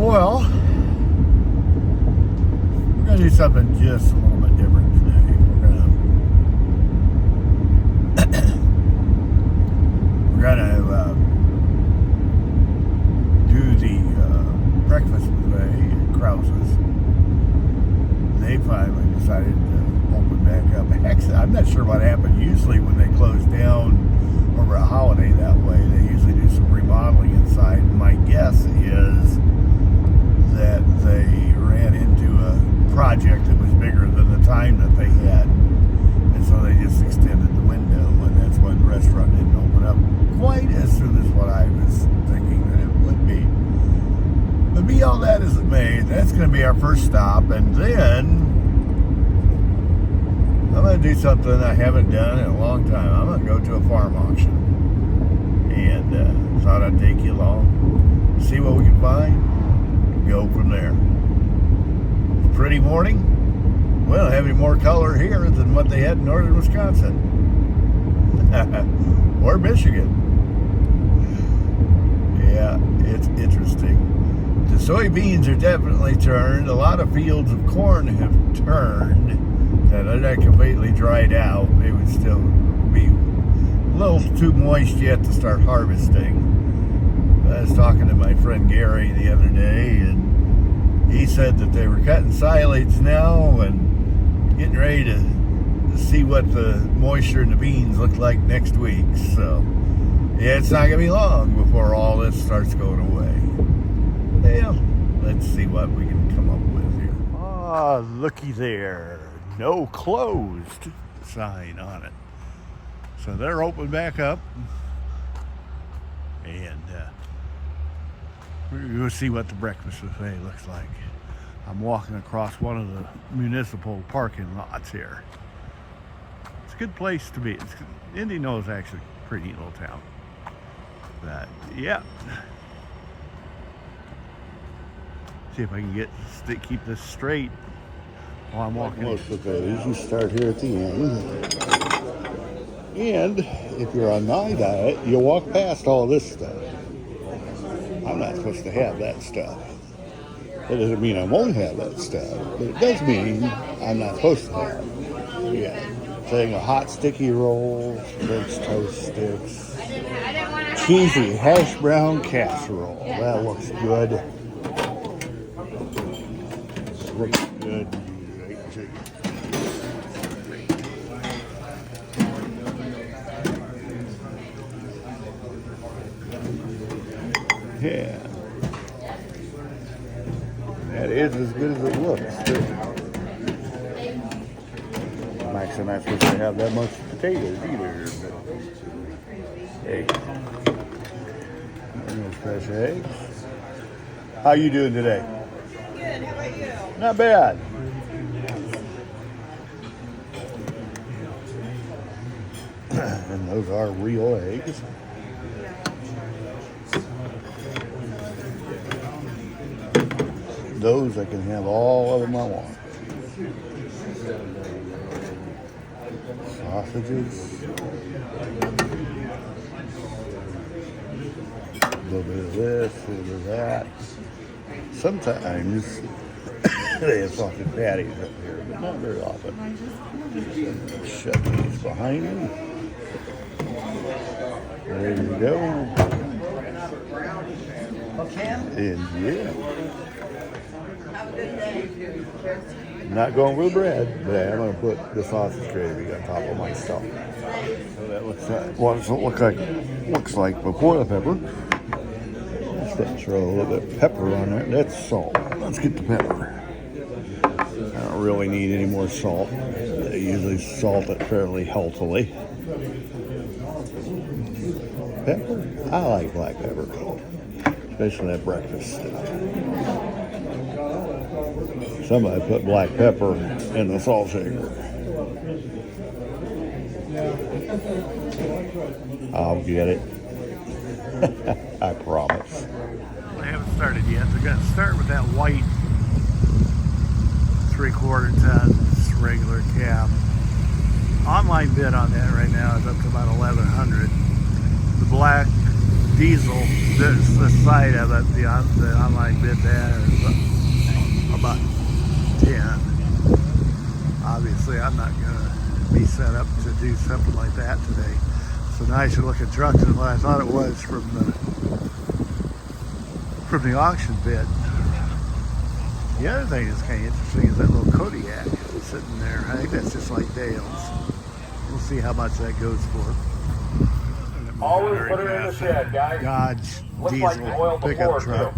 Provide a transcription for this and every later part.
Well, we're going to do something just a little bit different today. We're going to do the breakfast buffet at Krause's. They finally decided to open back up. Actually, I'm not sure what happened. Usually when they close down over a holiday that way, they usually do some remodeling inside. And my guess is that they ran into a project that was bigger than the time that they had. And so they just extended the window, and that's why the restaurant didn't open up quite as soon as what I was thinking that it would be. But be all that as it may, that's going to be our first stop, and then I'm going to do something I haven't done in a long time. I'm going to go to a farm auction, and thought I'd take you along, see what we can find, and go from there. Pretty morning. We don't have any more color here than what they had in northern Wisconsin or Michigan. Yeah, it's interesting. The soybeans are definitely turned. A lot of fields of corn have turned. Now, they're not completely dried out. They would still be a little too moist yet to start harvesting. I was talking to my friend Gary the other day, and he said that they were cutting silage now and getting ready to see what the moisture in the beans look like next week. So, yeah, it's not going to be long before all this starts going away. Well, let's see what we can come up with here. Ah, looky there. No closed sign on it. So they're open back up. And we're going to go see what the breakfast buffet looks like. I'm walking across one of the municipal parking lots here. It's a good place to be. Indy Knoll's actually a pretty neat little town. But, yeah. See if I can keep this straight while I'm walking. Most buffets, you start here at the end. And if you're on my diet, you walk past all this stuff. I'm not supposed to have that stuff. That doesn't mean I won't have that stuff, but it does mean I'm not supposed to have it. Yeah. Thing of hot sticky rolls, French toast sticks, cheesy hash brown casserole. That looks good. Looks good. Yeah. That is as good as it looks, too. I'm actually not supposed to have that much potatoes either, but hey. There's fresh eggs. How you doing today? Good, how about you? Not bad. And those are real eggs. Those I can have all of them I want. Sausages. A little bit of this, a little bit of that. Sometimes they have sausage patties up here, but not very often. Shut these behind me. There you go. And yeah. Not going with bread, but I'm going to put the sausage gravy on top of my stuff. So that looks like what does it looks like before the pepper. Let's throw a little bit of pepper on there. That's salt. Let's get the pepper. I don't really need any more salt. They usually salt it fairly healthily. Pepper? I like black pepper, especially at breakfast. Somebody put black pepper in the salt shaker. I'll get it. I promise. They haven't started yet. They're going to start with that white 3/4 tons regular cab. Online bid on that right now is up to about $1,100. The black diesel, the side of it, the online bid there is about 10. Obviously, I'm not gonna be set up to do something like that today. It's a nicer looking truck than what I thought it was from the auction bid. The other thing that's kind of interesting is that little Kodiak sitting there. I think that's just like Dale's. We'll see how much that goes for. Always put her in the shed, guys. Dodge Looks diesel like you oiled the pickup floor, truck.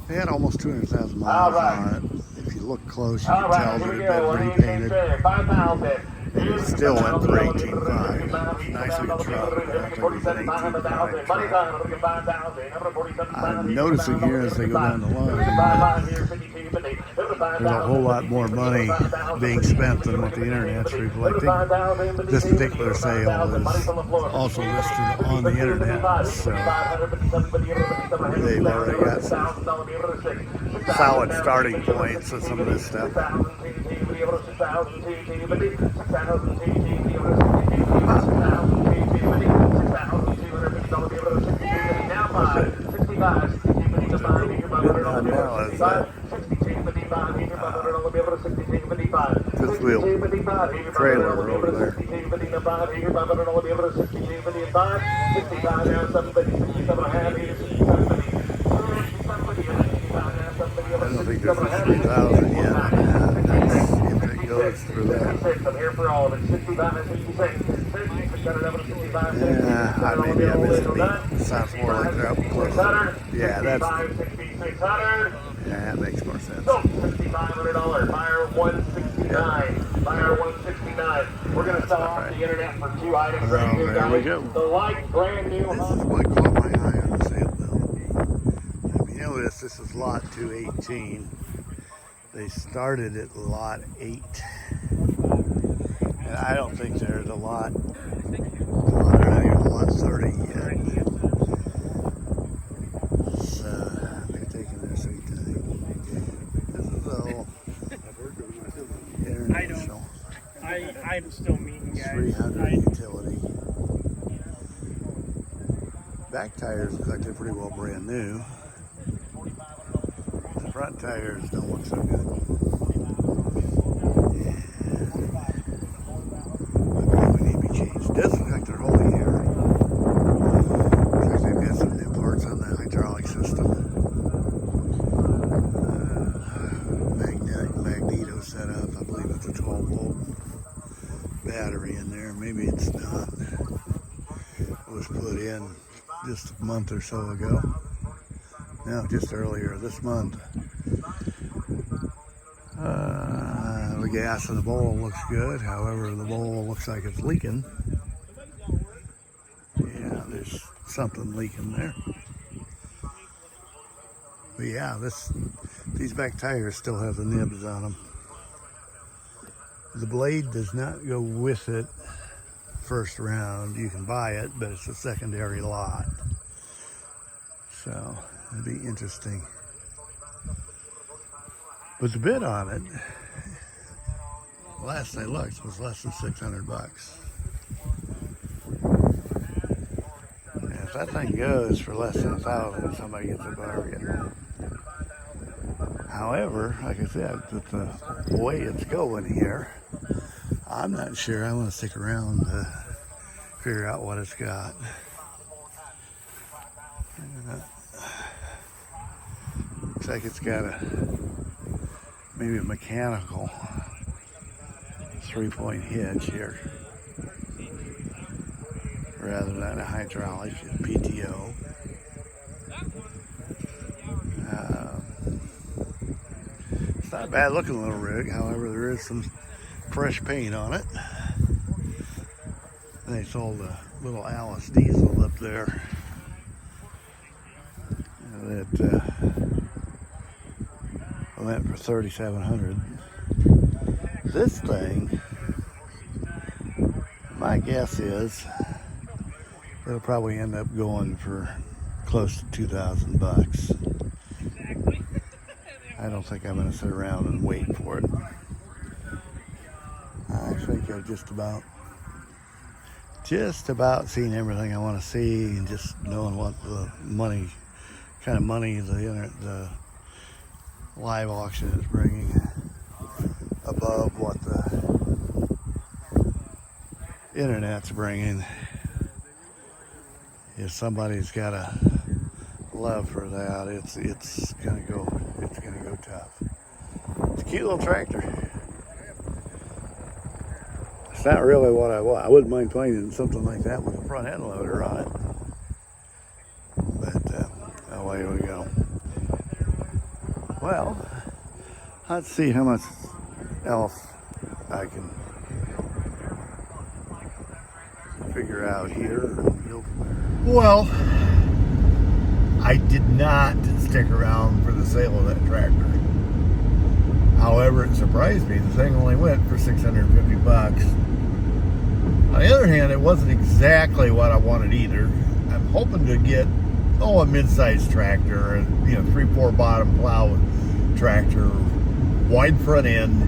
They had almost 200,000 miles on it. If you look close, you can tell that it had been repainted. 5,000. And it still went for 18.5. Nice looking truck. I think it was an 18.5 truck. I'm noticing here as they go down the line, there's a whole lot more money being spent than what the internet's reflecting. This particular sale is also listed on the internet, so they've already got some solid starting points of some of this stuff. Fifth wheel trailer over there. I don't think there's a 3,000 yet. If it goes through that. Yeah, maybe I missed a beat. Sounds more like they're up close. Yeah, that's. Yeah, that makes more sense. $6,500. Buyer 169. Buyer 169. We're going to sell off the internet for 2 items right here, guys. There we go. The light brand new. This is what caught my eye on the sale bill. If you notice, this is lot 218. They started at lot 8. And I don't think there's a lot. They're not even lot 30 yet. So they're taking their sweet time. This is all international. I'm still meeting guys. 300 utility. Back tires look like they're pretty well brand new. The front tires don't look so good. Does look like they're holding here. Looks like they've got some new parts on the hydraulic system. Magneto set up. I believe it's a 12-volt battery in there. Maybe it's not. It was put in just a month or so ago. No, just earlier this month. The gas in the bowl looks good. However, the bowl looks like it's leaking. Yeah, there's something leaking there. But yeah, these back tires still have the nibs on them. The blade does not go with it first round. You can buy it, but it's a secondary lot. So it'd be interesting. But the bid on it, last I looked, was less than $600. If that thing goes for less than 1,000, somebody gets a bargain. However, like I said, with the way it's going here, I'm not sure I want to stick around to figure out what it's got. Looks like it's got maybe a mechanical 3-point hitch here, rather than a hydraulic PTO. It's not a bad looking little rig, however there is some fresh paint on it. They sold a little Alice diesel up there that went for $3,700. This thing, my guess is it'll probably end up going for close to $2,000. I don't think I'm going to sit around and wait for it. I think I've just about just about seen everything I want to see, and just knowing what the kind of money the live auction is bringing above what the internet's bringing. If somebody's got a love for that, it's gonna go tough. It's a cute little tractor. It's not really what I want. I wouldn't mind finding something like that with a front end loader on it. But away we go. Well, let's see how much else I can figure out here. Well, I did not stick around for the sale of that tractor. However, it surprised me. The thing only went for $650. On the other hand, it wasn't exactly what I wanted either. I'm hoping to get, a mid-sized tractor, a 3/4 bottom plow tractor, wide front end,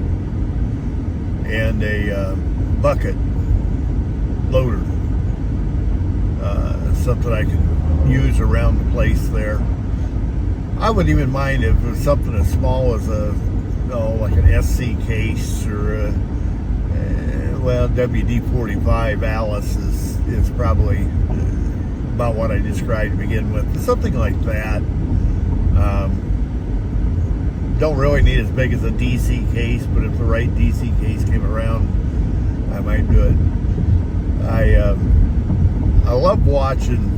and a bucket loader. Something I can use around the place there. I wouldn't even mind if it was something as small as like an SC case or WD-45 Alice is probably about what I described to begin with. Something like that. Don't really need as big as a DC case, but if the right DC case came around, I might do it. I love watching,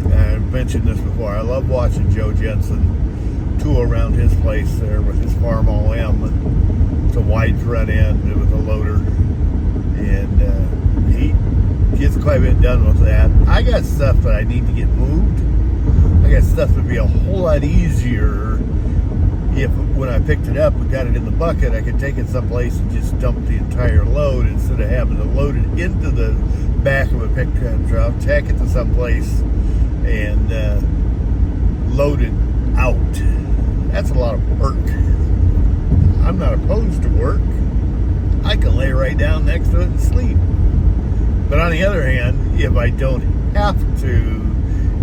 I've mentioned this before, I love watching Joe Jensen tool around his place there with his Farm All M. It's a wide front end with a loader, and he gets quite a bit done with that. I got stuff that I need to get moved. I got stuff that would be a whole lot easier if when I picked it up and got it in the bucket, I could take it someplace and just dump the entire load instead of having to load it into the back of a pickup truck, tack it to someplace, and load it out. That's a lot of work. I'm not opposed to work. I can lay right down next to it and sleep. But on the other hand, if I don't have to,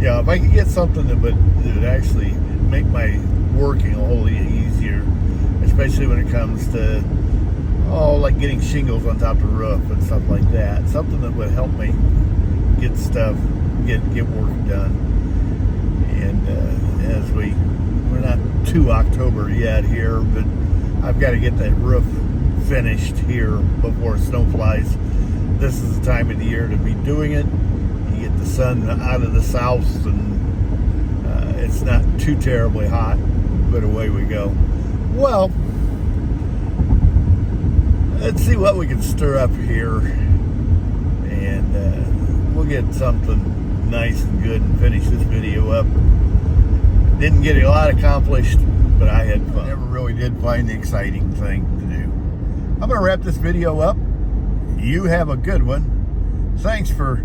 if I could get something that would actually make my working a whole lot easier, especially when it comes to like getting shingles on top of the roof and stuff like that. Something that would help me get work done. And as we're not to October yet here, but I've got to get that roof finished here before snow flies. This is the time of the year to be doing it. You get the sun out of the south, and it's not too terribly hot, but away we go. Well, let's see what we can stir up here, and we'll get something nice and good and finish this video up. Didn't get a lot accomplished, but I had fun. Never really did find the exciting thing to do. I'm going to wrap this video up. You have a good one. Thanks for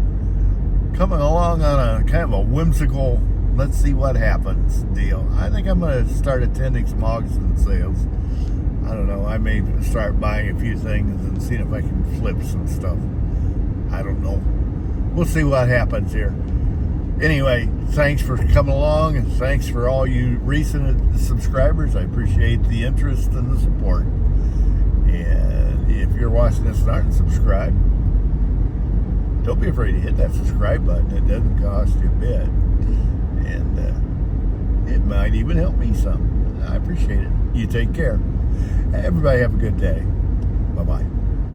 coming along on a kind of a whimsical, let's see what happens deal. I think I'm going to start attending some auction sales. I don't know. I may start buying a few things and seeing if I can flip some stuff. I don't know. We'll see what happens here. Anyway, thanks for coming along, and thanks for all you recent subscribers. I appreciate the interest and the support. And if you're watching this and aren't subscribed, don't be afraid to hit that subscribe button. It doesn't cost you a bit. And it might even help me some. I appreciate it. You take care. Everybody have a good day. Bye-bye.